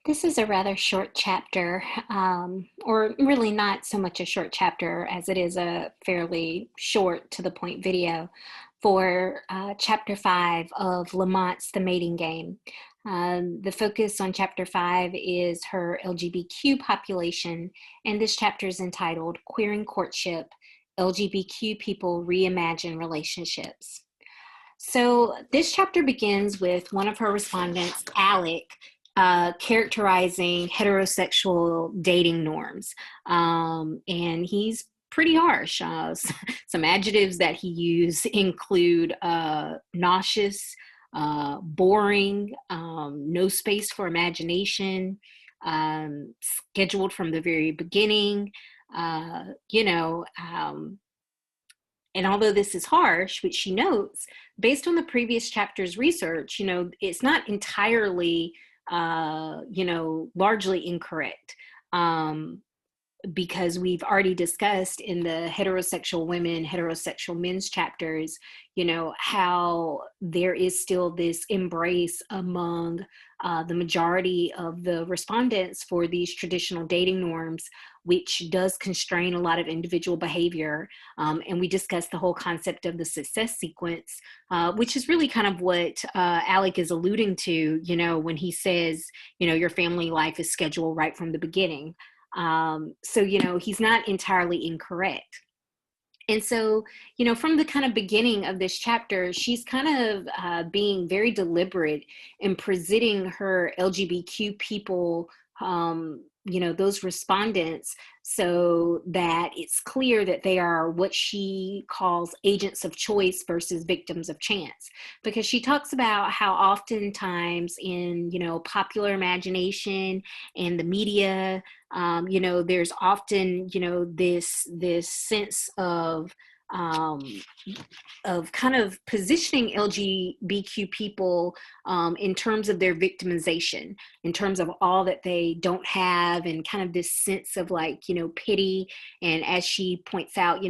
This is a rather short chapter, or really not so much a short chapter as it is a fairly short to the point video for chapter 5 of Lamont's The Mating Game. The focus on chapter 5 is her LGBTQ population, and this chapter is entitled Queering Courtship, LGBTQ People Reimagine Relationships. So this chapter begins with one of her respondents, Alec, characterizing heterosexual dating norms. And he's pretty harsh. Some adjectives that he used include nauseous, boring, no space for imagination, scheduled from the very beginning, uh, you know, um, and although this is harsh, which she notes, based on the previous chapter's research, it's not entirely, largely incorrect. Because we've already discussed in the heterosexual women, heterosexual men's chapters, how there is still this embrace among the majority of the respondents for these traditional dating norms, which does constrain a lot of individual behavior. And we discussed the whole concept of the success sequence, which is really kind of what Alec is alluding to, when he says, your family life is scheduled right from the beginning. So, he's not entirely incorrect. And so, from the kind of beginning of this chapter, she's kind of being very deliberate in presenting her LGBTQ people, those respondents, so that it's clear that they are what she calls agents of choice versus victims of chance. Because she talks about how oftentimes in, popular imagination and the media, there's often, this sense um, of kind of positioning LGBTQ people in terms of their victimization, in terms of all that they don't have, and kind of this sense of pity. And as she points out,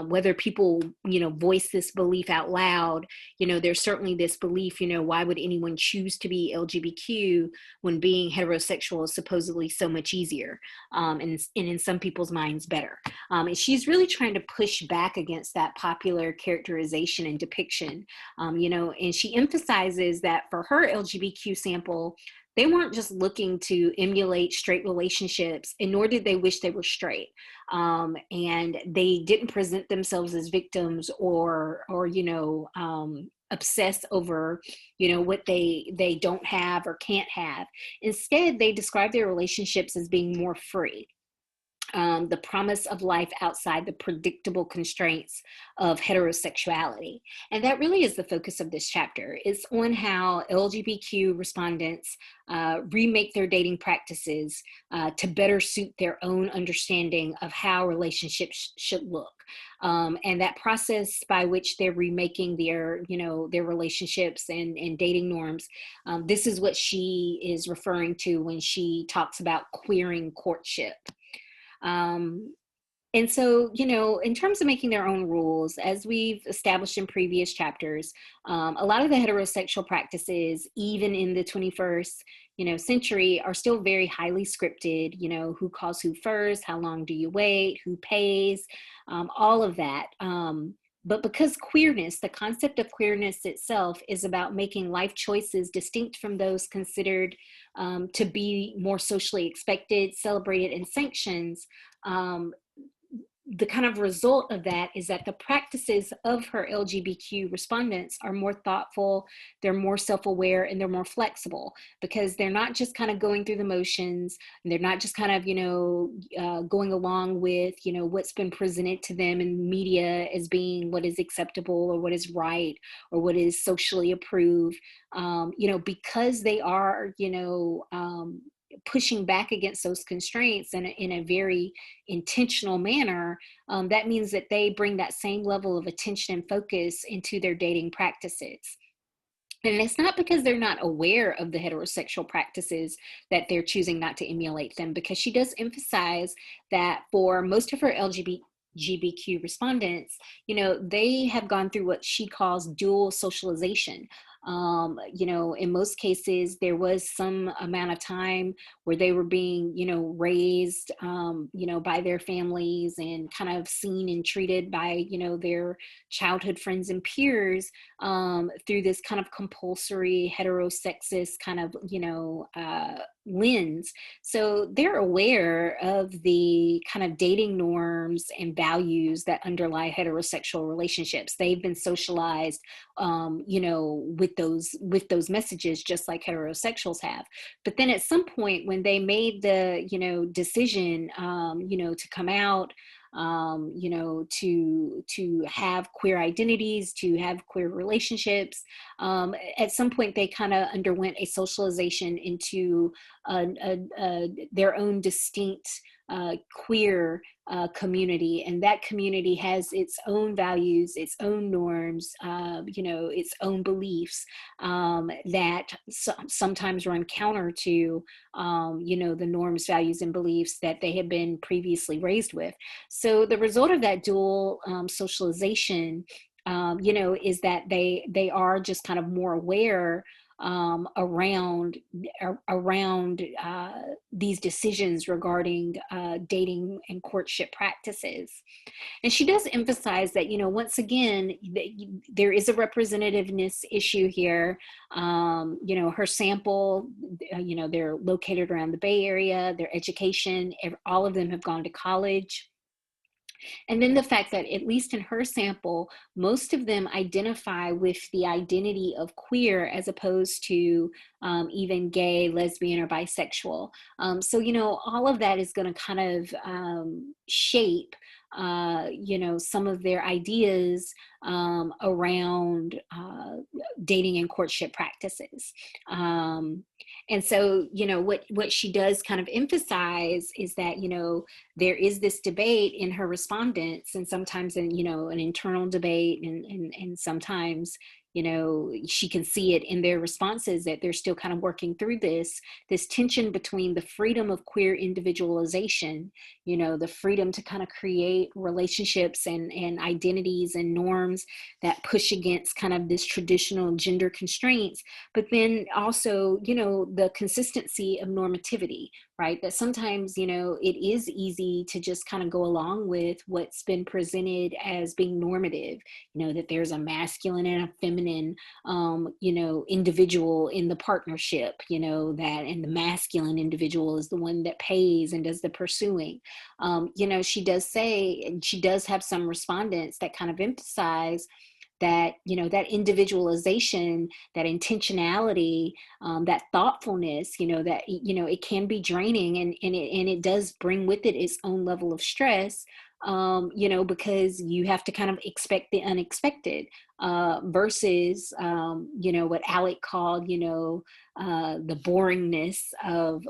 whether people, voice this belief out loud, there's certainly this belief, why would anyone choose to be LGBTQ when being heterosexual is supposedly so much easier, and in some people's minds better. And she's really trying to push back against that popular characterization and depiction, and she emphasizes that for her LGBTQ sample, they weren't just looking to emulate straight relationships, and nor did they wish they were straight. And they didn't present themselves as victims or obsess over, what they don't have or can't have. Instead, they describe their relationships as being more free. The promise of life outside the predictable constraints of heterosexuality. And that really is the focus of this chapter. It's on how LGBTQ respondents remake their dating practices to better suit their own understanding of how relationships should look. And that process by which they're remaking their relationships and dating norms. This is what she is referring to when she talks about queering courtship. And so, in terms of making their own rules, as we've established in previous chapters, a lot of the heterosexual practices, even in the 21st, century, are still very highly scripted. Who calls who first, how long do you wait, who pays, all of that. But because queerness, the concept of queerness itself, is about making life choices distinct from those considered to be more socially expected, celebrated, and sanctions, the kind of result of that is that the practices of her LGBTQ respondents are more thoughtful, they're more self-aware, and they're more flexible, because they're not just kind of going through the motions, and they're not just kind of, going along with, what's been presented to them in media as being what is acceptable or what is right or what is socially approved, because they are, pushing back against those constraints in a very intentional manner. That means that they bring that same level of attention and focus into their dating practices. And it's not because they're not aware of the heterosexual practices that they're choosing not to emulate them, because she does emphasize that for most of her LGBTQ respondents, they have gone through what she calls dual socialization. In most cases, there was some amount of time where they were being, raised, by their families and kind of seen and treated by, their childhood friends and peers through this kind of compulsory heterosexist kind of, lens. So they're aware of the kind of dating norms and values that underlie heterosexual relationships. They've been socialized, with those messages, just like heterosexuals have. But then at some point, when they made the, decision, to come out, to have queer identities, to have queer relationships. At some point, they kind of underwent a socialization into their own distinct queer community, and that community has its own values, its own norms, its own beliefs that sometimes run counter to, the norms, values, and beliefs that they have been previously raised with. So the result of that dual socialization, is that they are just kind of more aware around these decisions regarding dating and courtship practices. And she does emphasize that, once again, there is a representativeness issue here. Her sample, they're located around the Bay Area, their education, all of them have gone to college. And then the fact that, at least in her sample, most of them identify with the identity of queer as opposed to even gay, lesbian, or bisexual. So, all of that is going to kind of shape some of their ideas around dating and courtship practices. And so, what she does kind of emphasize is that, there is this debate in her respondents, and sometimes an internal debate, and sometimes, she can see it in their responses that they're still kind of working through this tension between the freedom of queer individualization, the freedom to kind of create relationships and identities and norms that push against kind of this traditional gender constraints, but then also, the consistency of normativity, right? That sometimes, it is easy to just kind of go along with what's been presented as being normative, that there's a masculine and a feminine, individual in the partnership, that, and the masculine individual is the one that pays and does the pursuing. She does say, and she does have some respondents that kind of emphasize that, that individualization, that intentionality, that thoughtfulness, that, it can be draining, and it does bring with it its own level of stress, because you have to kind of expect the unexpected, versus, what Alec called, the boringness of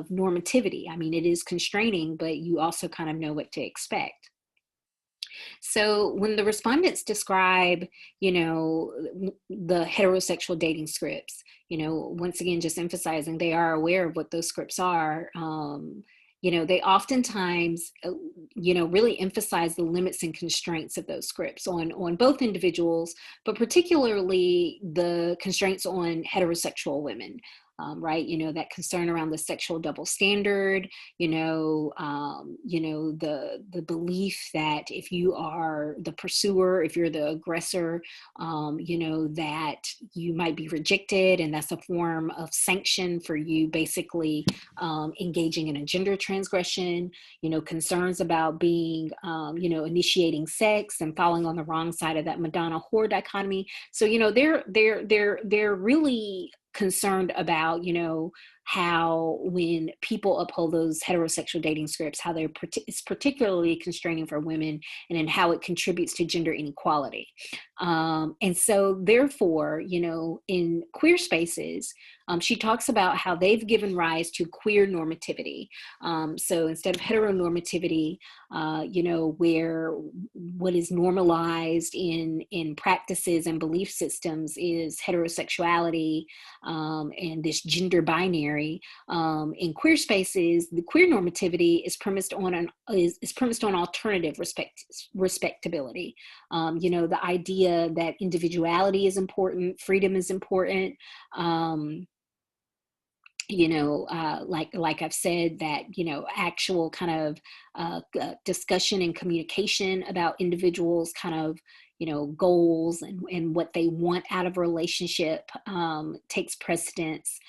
normativity. I mean, it is constraining, but you also kind of know what to expect. So when the respondents describe, the heterosexual dating scripts, once again, just emphasizing they are aware of what those scripts are. They oftentimes, really emphasize the limits and constraints of those scripts on both individuals, but particularly the constraints on heterosexual women. Right, that concern around the sexual double standard, the belief that if you are the pursuer, if you're the aggressor, that you might be rejected, and that's a form of sanction for you basically engaging in a gender transgression. Concerns about being, initiating sex and falling on the wrong side of that Madonna whore dichotomy. So, they're really concerned about, how when people uphold those heterosexual dating scripts, how it's particularly constraining for women, and in how it contributes to gender inequality. And so therefore, in queer spaces, she talks about how they've given rise to queer normativity. So instead of heteronormativity, where what is normalized in practices and belief systems is heterosexuality, and this gender binary, binary. In queer spaces, the queer normativity is premised on alternative respectability. The idea that individuality is important, freedom is important. Like I've said, that actual kind of discussion and communication about individuals kind of goals and what they want out of a relationship takes precedence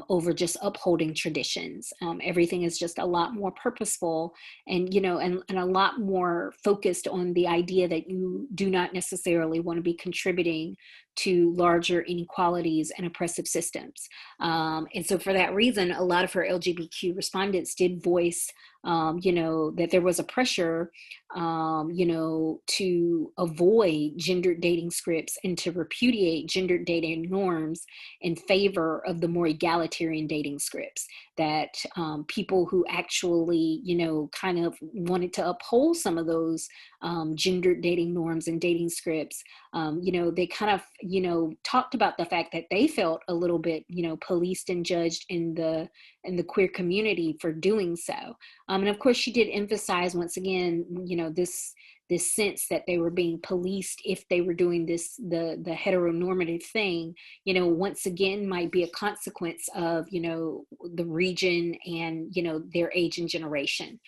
over just upholding traditions. Everything is just a lot more purposeful, and and a lot more focused on the idea that you do not necessarily want to be contributing to larger inequalities and oppressive systems. And so for that reason, a lot of her LGBTQ respondents did voice that there was a pressure, to avoid gendered dating scripts and to repudiate gendered dating norms in favor of the more egalitarian dating scripts. That people who actually, kind of wanted to uphold some of those gendered dating norms and dating scripts, they kind of, talked about the fact that they felt a little bit, policed and judged in the queer community for doing so. And of course, she did emphasize once again, this sense that they were being policed if they were doing the heteronormative thing, once again might be a consequence of, the region and, their age and generation.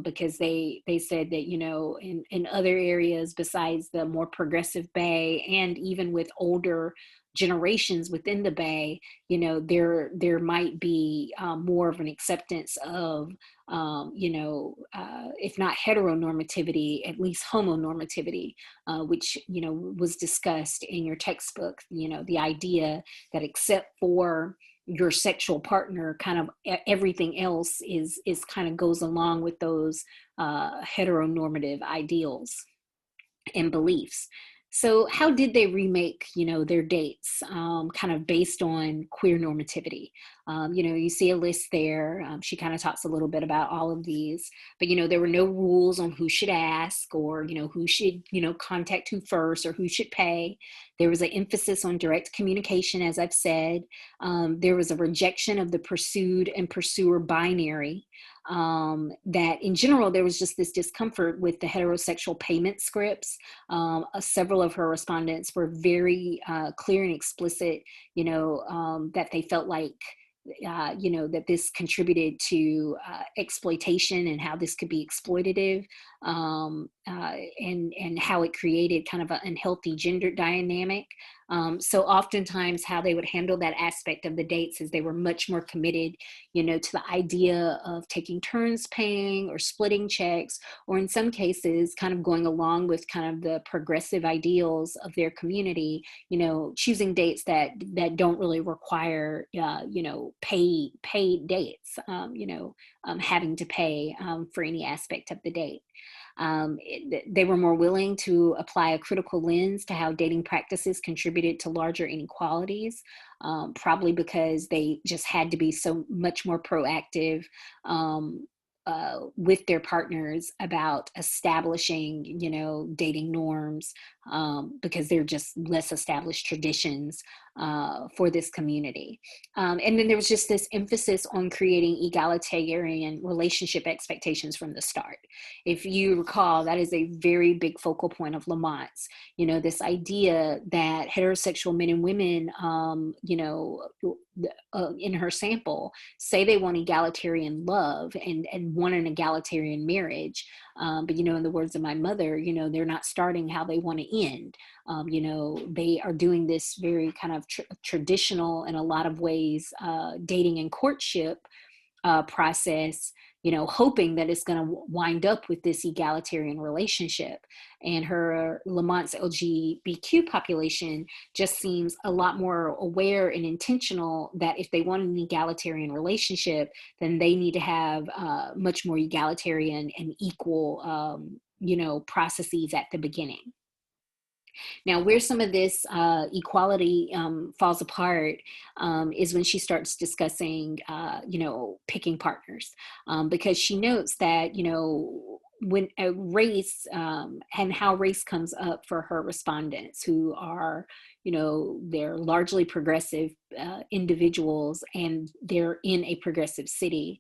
Because they said that, in other areas besides the more progressive Bay, and even with older generations within the Bay, there might be more of an acceptance of, if not heteronormativity, at least homonormativity, which, was discussed in your textbook, the idea that except for your sexual partner, kind of everything else is kind of goes along with those heteronormative ideals and beliefs. So how did they remake, their dates, kind of based on queer normativity? You see a list there. She kind of talks a little bit about all of these, but, there were no rules on who should ask or, who should, contact who first or who should pay. There was an emphasis on direct communication, as I've said. There was a rejection of the pursued and pursuer binary. That in general, there was just this discomfort with the heterosexual payment scripts. Several of her respondents were very clear and explicit, that they felt like, that this contributed to exploitation and how this could be exploitative, and how it created kind of an unhealthy gender dynamic. So oftentimes how they would handle that aspect of the dates is they were much more committed, to the idea of taking turns paying or splitting checks, or in some cases kind of going along with kind of the progressive ideals of their community, choosing dates that don't really require, paid dates, having to pay for any aspect of the date. They were more willing to apply a critical lens to how dating practices contributed to larger inequalities, probably because they just had to be so much more proactive with their partners about establishing, dating norms, because they're just less established traditions for this community. And then there was just this emphasis on creating egalitarian relationship expectations from the start. If you recall, that is a very big focal point of Lamont's, this idea that heterosexual men and women, in her sample, say they want egalitarian love and want an egalitarian marriage. But, in the words of my mother, they're not starting how they want to end. They are doing this very kind of traditional, in a lot of ways, dating and courtship process, hoping that it's going to wind up with this egalitarian relationship. And her Lamont's LGBTQ population just seems a lot more aware and intentional that if they want an egalitarian relationship, then they need to have much more egalitarian and equal, processes at the beginning. Now, where some of this equality falls apart is when she starts discussing, picking partners, because she notes that, when a race and how race comes up for her respondents who are, they're largely progressive individuals, and they're in a progressive city.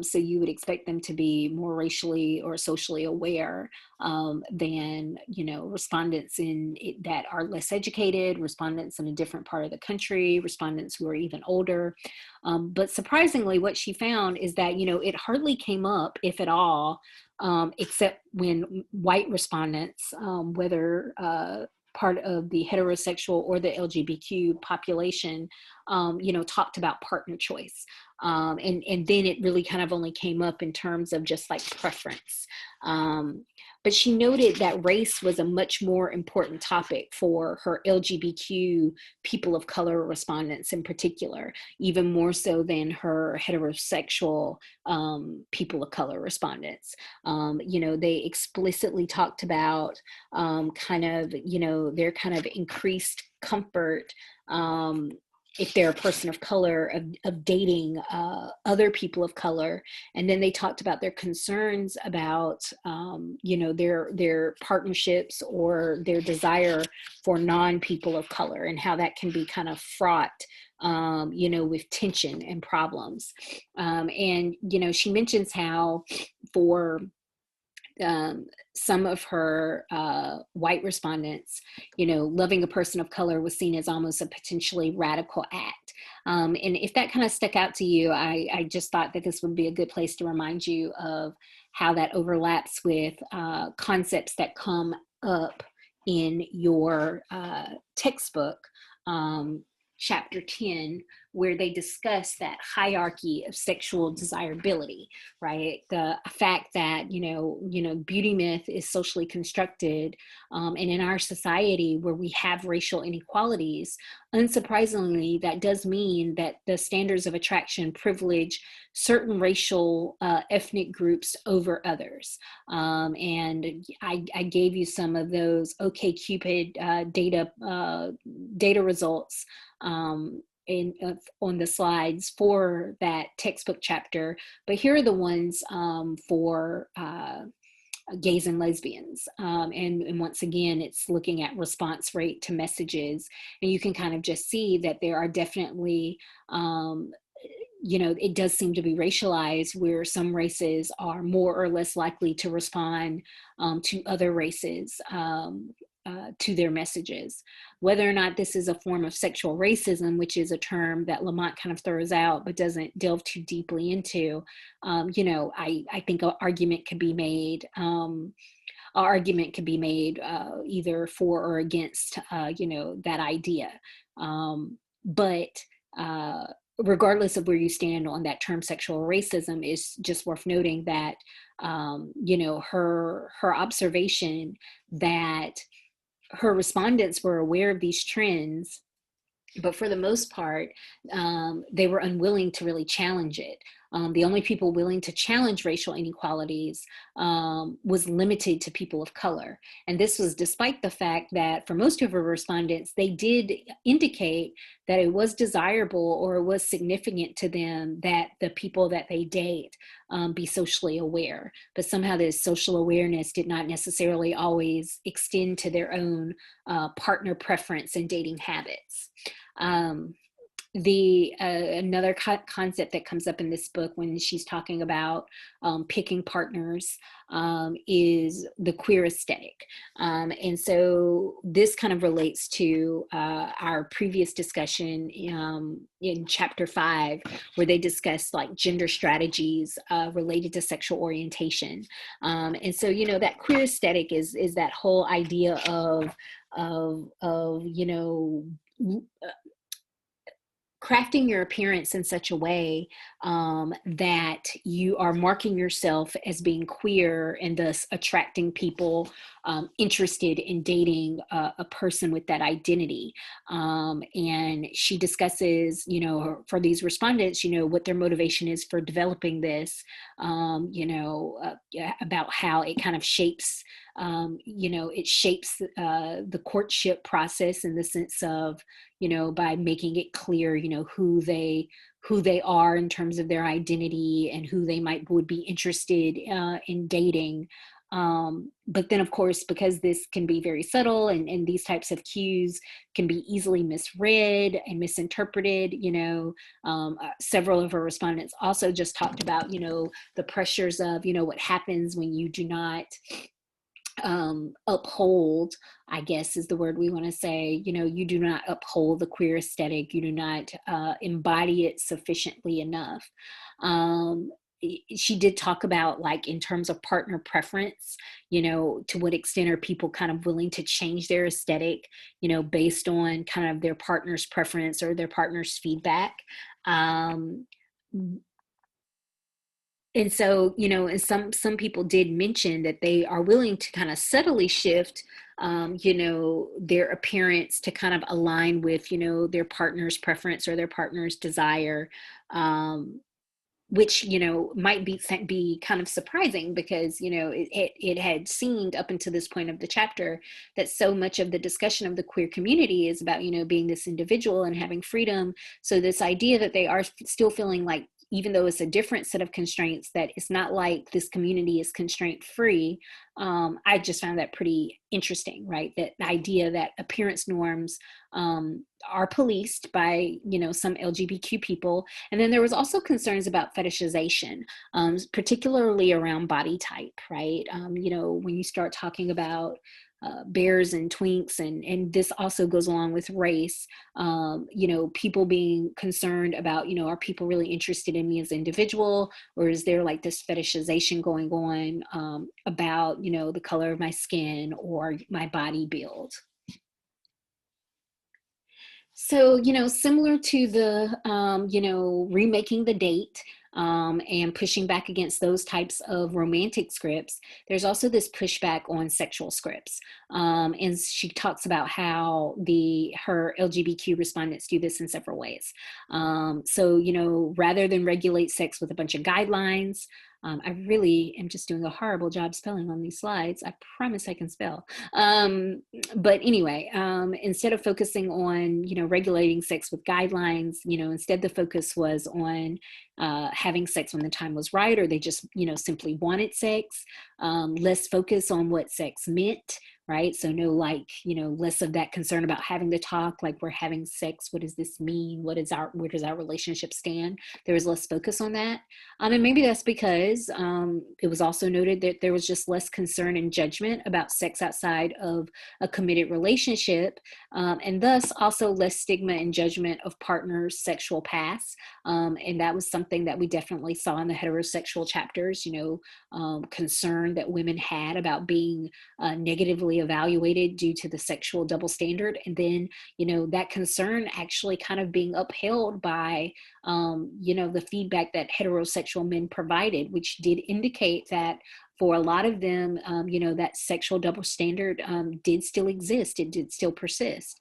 So you would expect them to be more racially or socially aware than, respondents that are less educated, respondents in a different part of the country, respondents who are even older. But surprisingly, what she found is that, it hardly came up, if at all, except when white respondents, whether part of the heterosexual or the LGBTQ population, talked about partner choice. And then it really kind of only came up in terms of just like preference. But she noted that race was a much more important topic for her LGBTQ people of color respondents in particular, even more so than her heterosexual people of color respondents. They explicitly talked about their kind of increased comfort if they're a person of color, of dating other people of color. And then they talked about their concerns about, their partnerships or their desire for non-people of color, and how that can be kind of fraught, with tension and problems. And she mentions how for some of her white respondents, loving a person of color was seen as almost a potentially radical act. And if that kind of stuck out to you, I just thought that this would be a good place to remind you of how that overlaps with concepts that come up in your textbook, chapter 10, where they discuss that hierarchy of sexual desirability, right? The fact that, beauty myth is socially constructed. And in our society where we have racial inequalities, unsurprisingly, that does mean that the standards of attraction privilege certain racial ethnic groups over others. And I gave you some of those OkCupid data results on the slides for that textbook chapter, but here are the ones for gays and lesbians. And once again, it's looking at response rate to messages, and you can kind of just see that there are definitely, it does seem to be racialized, where some races are more or less likely to respond to other races to their messages. Whether or not this is a form of sexual racism, which is a term that Lamont kind of throws out but doesn't delve too deeply into, I think an argument could be made. Either for or against, that idea. But regardless of where you stand on that term, sexual racism, is just worth noting that, her observation that her respondents were aware of these trends, but for the most part, they were unwilling to really challenge it. The only people willing to challenge racial inequalities was limited to people of color. And this was despite the fact that for most of her respondents, they did indicate that it was desirable or it was significant to them that the people that they date be socially aware. But somehow this social awareness did not necessarily always extend to their own partner preference and dating habits. Another concept that comes up in this book when she's talking about picking partners is the queer aesthetic. And so this kind of relates to our previous discussion in chapter 5, where they discuss like gender strategies related to sexual orientation. And so, that queer aesthetic is that whole idea of crafting your appearance in such a way that you are marking yourself as being queer and thus attracting people interested in dating a person with that identity. And she discusses, for these respondents, what their motivation is for developing this, about how it kind of shapes it shapes the courtship process in the sense of, by making it clear, who they are in terms of their identity and who they would be interested in dating. But then, of course, because this can be very subtle, and these types of cues can be easily misread and misinterpreted, several of our respondents also just talked about, the pressures of, what happens when you do not uphold, I guess is the word we want to say, you do not uphold the queer aesthetic, you do not embody it sufficiently enough. She did talk about, like, in terms of partner preference, to what extent are people kind of willing to change their aesthetic, based on kind of their partner's preference or their partner's feedback. Um, and so, and some people did mention that they are willing to kind of subtly shift, their appearance to kind of align with, their partner's preference or their partner's desire. Which, might be kind of surprising, because, it had seemed up until this point of the chapter that so much of the discussion of the queer community is about, being this individual and having freedom. So this idea that they are still feeling like, even though it's a different set of constraints, that it's not like this community is constraint free. I just found that pretty interesting, right? That the idea that appearance norms are policed by, some LGBTQ people. And then there was also concerns about fetishization, particularly around body type, right? When you start talking about bears and twinks, and this also goes along with race, people being concerned about, are people really interested in me as an individual, or is there like this fetishization going on about, the color of my skin or my body build? So, similar to the, remaking the date, and pushing back against those types of romantic scripts, there's also this pushback on sexual scripts. And she talks about how her LGBTQ respondents do this in several ways. So, rather than regulate sex with a bunch of guidelines, I really am just doing a horrible job spelling on these slides. I promise I can spell. But anyway, instead of focusing on, regulating sex with guidelines, instead the focus was on having sex when the time was right, or they just, simply wanted sex, less focus on what sex meant, right? So no, like, less of that concern about having to talk, like, we're having sex, what does this mean? Where does our relationship stand? There was less focus on that. And maybe that's because it was also noted that there was just less concern and judgment about sex outside of a committed relationship, and thus also less stigma and judgment of partners' sexual past. And that was something that we definitely saw in the heterosexual chapters, concern that women had about being negatively evaluated due to the sexual double standard. And then, that concern actually kind of being upheld by, the feedback that heterosexual men provided, which did indicate that for a lot of them, that sexual double standard did still exist. It did still persist.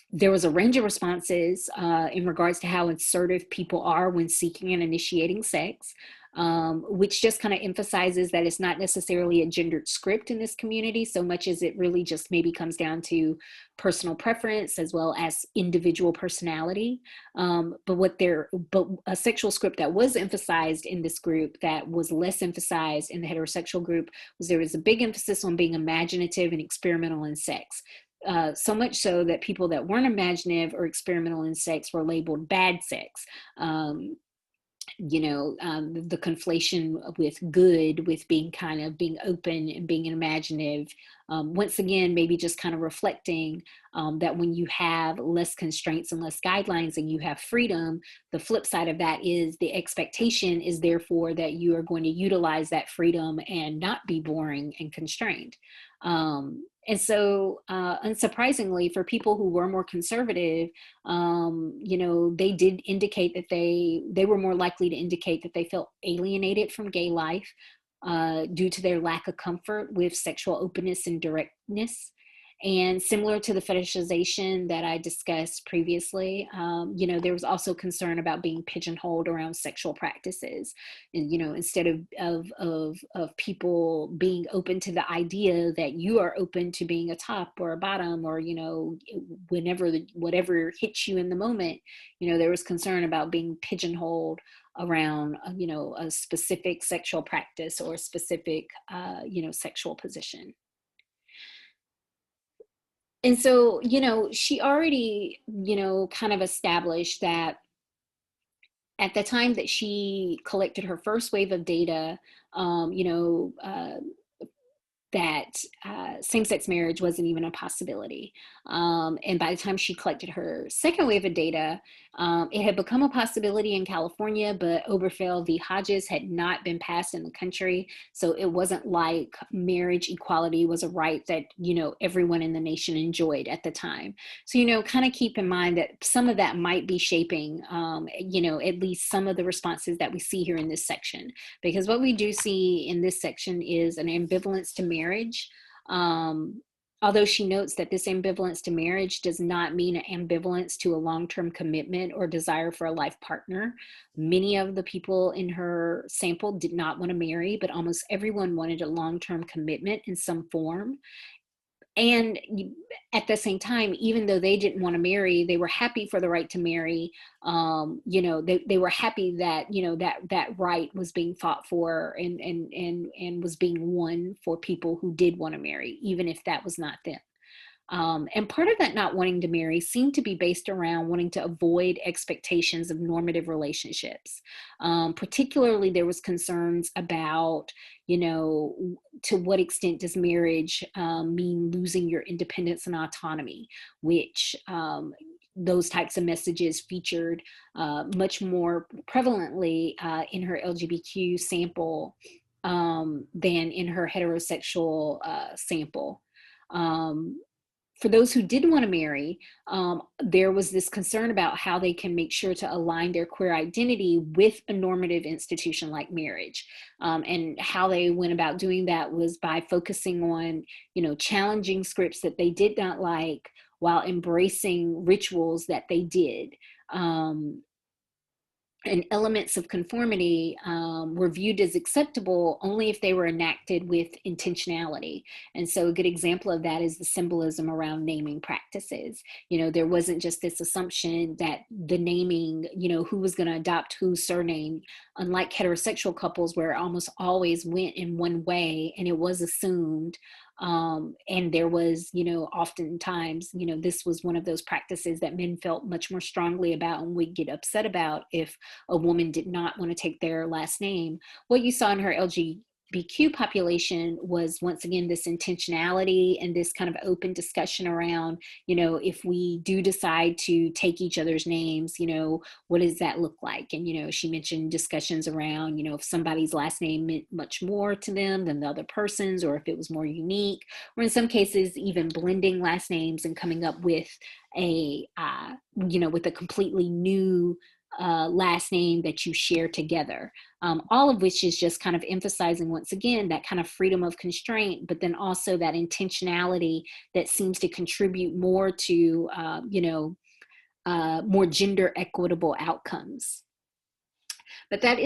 There was a range of responses in regards to how assertive people are when seeking and initiating sex, which just kind of emphasizes that it's not necessarily a gendered script in this community so much as it really just maybe comes down to personal preference as well as individual personality. But a sexual script that was emphasized in this group that was less emphasized in the heterosexual group was there was a big emphasis on being imaginative and experimental in sex. So much so that people that weren't imaginative or experimental in sex were labeled bad sex. The conflation with good, with being open and being imaginative. Once again, maybe just kind of reflecting that when you have less constraints and less guidelines and you have freedom, the flip side of that is the expectation is therefore that you are going to utilize that freedom and not be boring and constrained. And so, unsurprisingly, for people who were more conservative, they did indicate that they were more likely to indicate that they felt alienated from gay life due to their lack of comfort with sexual openness and directness. And similar to the fetishization that I discussed previously, there was also concern about being pigeonholed around sexual practices. And, instead of people being open to the idea that you are open to being a top or a bottom, or, whatever hits you in the moment, there was concern about being pigeonholed around, a specific sexual practice or a specific, sexual position. And so, she already, kind of established that at the time that she collected her first wave of data, um, you know, uh, that same-sex marriage wasn't even a possibility. And by the time she collected her second wave of data, it had become a possibility in California, but Obergefell v. Hodges had not been passed in the country. So it wasn't like marriage equality was a right that, everyone in the nation enjoyed at the time. So, kind of keep in mind that some of that might be shaping, at least some of the responses that we see here in this section. Because what we do see in this section is an ambivalence to marriage. Although she notes that this ambivalence to marriage does not mean an ambivalence to a long-term commitment or desire for a life partner. Many of the people in her sample did not want to marry, but almost everyone wanted a long-term commitment in some form. And at the same time, even though they didn't want to marry, they were happy for the right to marry. They were happy that, that right was being fought for and was being won for people who did want to marry, even if that was not them. And part of that not wanting to marry seemed to be based around wanting to avoid expectations of normative relationships. Particularly, there was concerns about, to what extent does marriage mean losing your independence and autonomy, which those types of messages featured much more prevalently in her LGBTQ sample than in her heterosexual sample. For those who didn't want to marry, there was this concern about how they can make sure to align their queer identity with a normative institution like marriage. And how they went about doing that was by focusing on, challenging scripts that they did not like while embracing rituals that they did. And elements of conformity were viewed as acceptable only if they were enacted with intentionality. And so a good example of that is the symbolism around naming practices. There wasn't just this assumption that the naming, who was going to adopt whose surname, unlike heterosexual couples where it almost always went in one way and it was assumed. And there was, oftentimes, this was one of those practices that men felt much more strongly about and would get upset about if a woman did not want to take their last name. What you saw in her LGBTQ population was, once again, this intentionality and this kind of open discussion around, if we do decide to take each other's names, what does that look like? And, she mentioned discussions around, if somebody's last name meant much more to them than the other person's, or if it was more unique, or in some cases, even blending last names and coming up with with a completely new last name that you share together. All of which is just kind of emphasizing, once again, that kind of freedom of constraint, but then also that intentionality that seems to contribute more to, more gender equitable outcomes. But that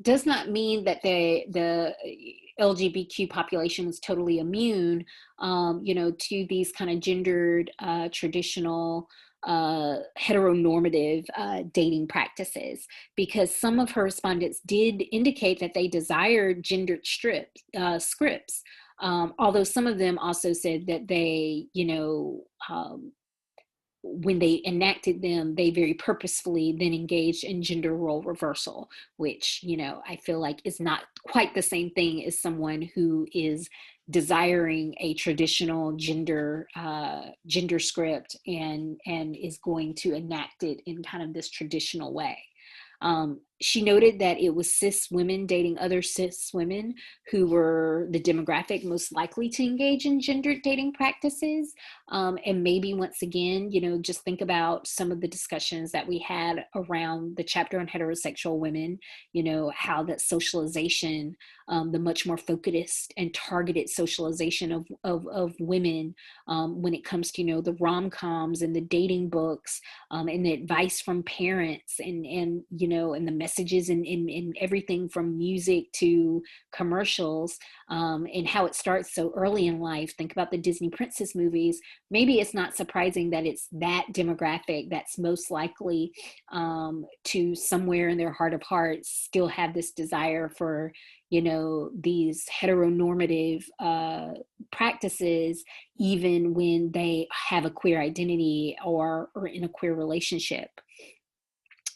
does not mean that the LGBTQ population was totally immune, to these kind of gendered, traditional, heteronormative dating practices, because some of her respondents did indicate that they desired gendered scripts, although some of them also said that they, when they enacted them, they very purposefully then engaged in gender role reversal, which, I feel like is not quite the same thing as someone who is desiring a traditional gender script and is going to enact it in kind of this traditional way. She noted that it was cis women dating other cis women who were the demographic most likely to engage in gendered dating practices. And maybe once again, just think about some of the discussions that we had around the chapter on heterosexual women, how that socialization, the much more focused and targeted socialization of women when it comes to, the rom-coms and the dating books and the advice from parents and the messages in everything from music to commercials, and how it starts so early in life. Think about the Disney princess movies. Maybe it's not surprising that it's that demographic that's most likely to somewhere in their heart of hearts still have this desire for, these heteronormative practices, even when they have a queer identity or in a queer relationship.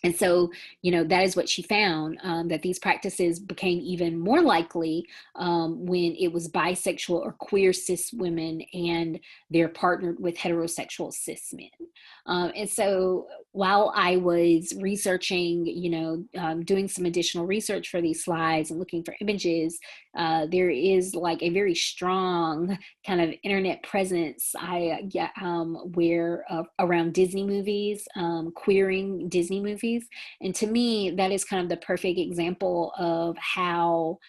And so, that is what she found, that these practices became even more likely when it was bisexual or queer cis women and they're partnered with heterosexual cis men. And so while I was researching, doing some additional research for these slides and looking for images, there is like a very strong kind of internet presence where around Disney movies, queering Disney movies. And to me, that is kind of the perfect example of how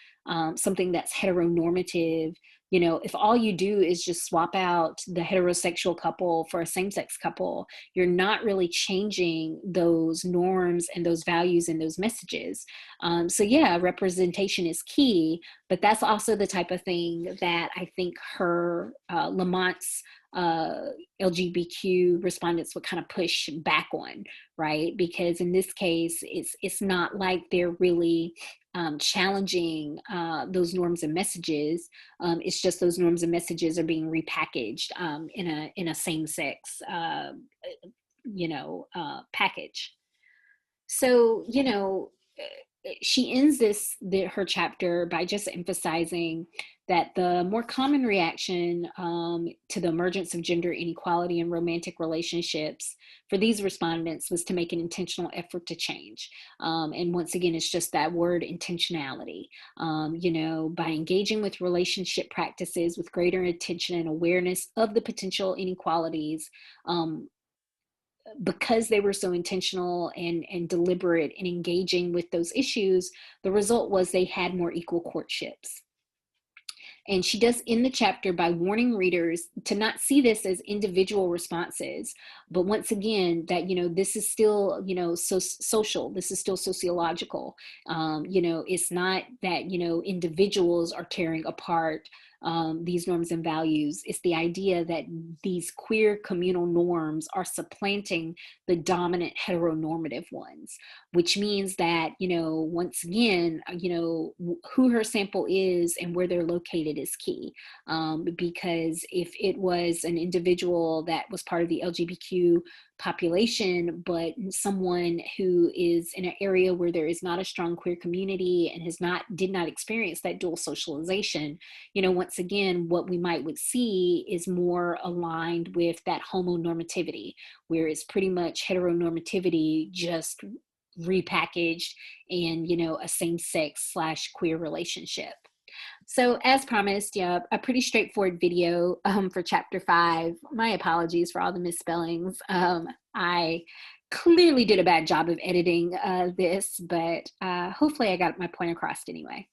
something that's heteronormative, if all you do is just swap out the heterosexual couple for a same-sex couple, you're not really changing those norms and those values and those messages. So yeah, representation is key, but that's also the type of thing that I think her Lamont's LGBTQ respondents would kind of push back on, right? Because in this case, it's not like they're really challenging those norms and messages. It's just those norms and messages are being repackaged in a same-sex package. So she ends her chapter by just emphasizing that the more common reaction to the emergence of gender inequality in romantic relationships for these respondents was to make an intentional effort to change. And once again, it's just that word intentionality. By engaging with relationship practices with greater attention and awareness of the potential inequalities, because they were so intentional and deliberate in engaging with those issues, the result was they had more equal courtships. And she does end the chapter by warning readers to not see this as individual responses, but once again, that, this is still, social, this is still sociological. It's not that, individuals are tearing apart these norms and values. It's the idea that these queer communal norms are supplanting the dominant heteronormative ones, which means that, once again, who her sample is and where they're located is key. Because if it was an individual that was part of the LGBTQ population, but someone who is in an area where there is not a strong queer community and did not experience that dual socialization, once again, what we would see is more aligned with that homonormativity, where it's pretty much heteronormativity just repackaged in, a same-sex / queer relationship. So as promised, yeah, a pretty straightforward video for chapter 5. My apologies for all the misspellings. I clearly did a bad job of editing this, but hopefully I got my point across anyway.